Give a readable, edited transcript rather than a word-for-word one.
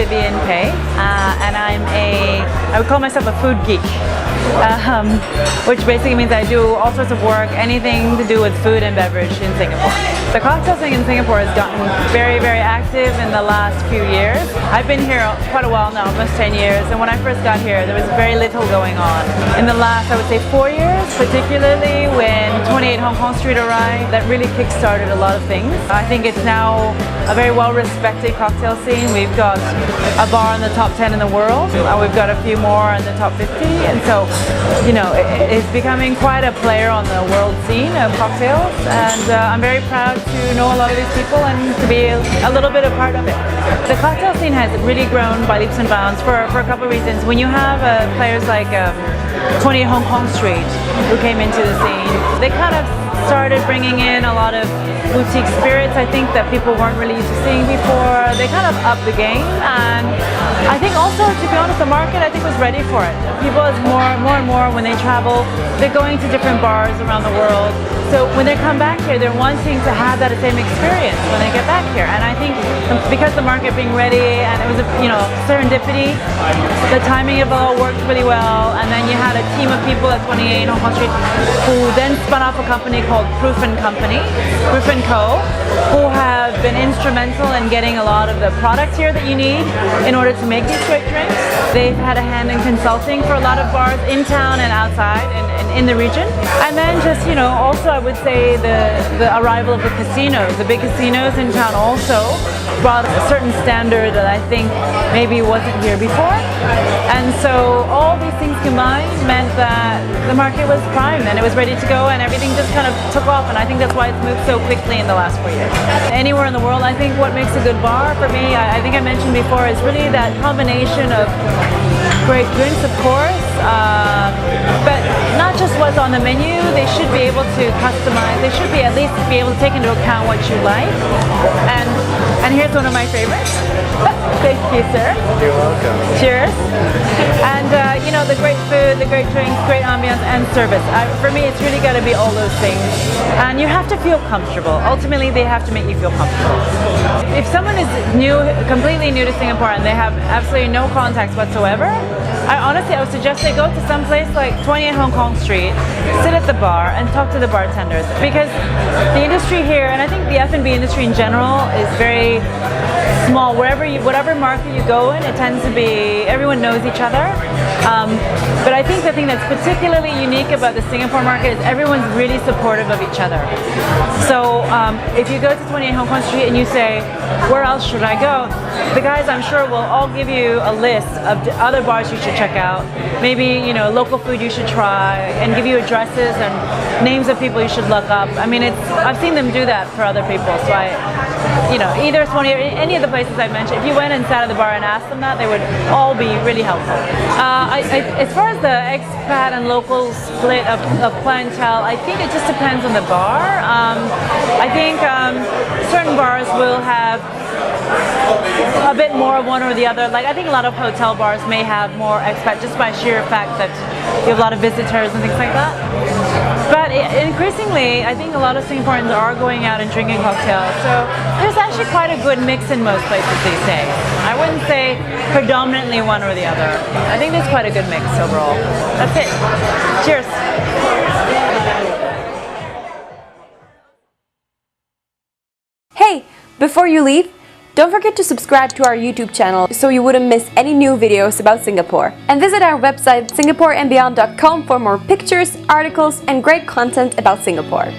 and I would call myself a food geek, which basically means I do all sorts of work, anything to do with food and beverage in Singapore. The cocktail scene in Singapore has gotten very, very active in the last few years. I've been here quite a while now, almost 10 years, and when I first got here, there was very little going on. In the last, I would say, 4 years, particularly when 28 Hong Kong Street arrived, that really kick-started a lot of things. I think it's now a very well-respected cocktail scene. We've got a bar in the top 10 in the world, we've got a few more in the top 50, and so, you know, it's becoming quite a player on the world scene of cocktails, and I'm very proud to know a lot of these people and to be a little bit a part of it. The cocktail scene has really grown by leaps and bounds for a couple of reasons. When you have players like 28 Hong Kong Street who came into the scene, they kind of started bringing in a lot of boutique spirits, I think, that people weren't really used to seeing before. They kind of upped the game, and I think also, to be honest, the market, I think, was ready for it. People, as more and more when they travel, they're going to different bars around the world. So when they come back here, they're wanting to have that same experience when they get back here. And I think because the market being ready, and it was a, you know, serendipity, the timing of it all worked really well. And then you had a team of people at 28 Hong Kong Street who then spun off a company called Proof & Co, who have been instrumental in getting a lot of the products here that you need in order to make these great drinks. They've had a hand in consulting for a lot of bars in town and outside in the region. And then just, you know, also I would say the arrival of the casinos. The big casinos in town also brought a certain standard that I think maybe wasn't here before. And so all these things combined meant that the market was primed and it was ready to go, and everything just kind of took off, and I think that's why it's moved so quickly in the last 4 years. Anywhere in the world, I think what makes a good bar for me, I think I mentioned before, is really that combination of great drinks, of course, but not just what's on the menu. They should be able to customize. They should be at least be able to take into account what you like. And here's one of my favorites. Thank you, sir. You're welcome. Cheers. And you know, the great food, the great drinks, great ambiance, and service. For me, it's really got to be all those things. And you have to feel comfortable. Ultimately, they have to make you feel comfortable. If someone is completely new to Singapore, and they have absolutely no contacts whatsoever, I would suggest they go to some place like 28 Hong Kong Street, sit at the bar and talk to the bartenders, because the industry here, and I think the F&B industry in general, is very small. Whatever market you go in, it tends to be, everyone knows each other. But I think the thing that's particularly unique about the Singapore market is everyone's really supportive of each other. So if you go to 28 Hong Kong Street and you say, where else should I go? The guys, I'm sure, will all give you a list of other bars you should check out. Maybe, you know, local food you should try, and give you addresses and names of people you should look up. I mean, I've seen them do that for other people. So you know, either 20 or any of the places I mentioned, if you went and sat at the bar and asked them that, they would all be really helpful. As far as the expat and local split of clientele, I think it just depends on the bar. I think certain bars will have a bit more of one or the other. Like, I think a lot of hotel bars may have more expat just by sheer fact that you have a lot of visitors and things like that. But increasingly, I think a lot of Singaporeans are going out and drinking cocktails. So there's actually quite a good mix in most places these days. I wouldn't say predominantly one or the other. I think there's quite a good mix overall. That's it. Cheers. Hey, before you leave, don't forget to subscribe to our YouTube channel so you wouldn't miss any new videos about Singapore. And visit our website SingaporenBeyond.com for more pictures, articles, and great content about Singapore.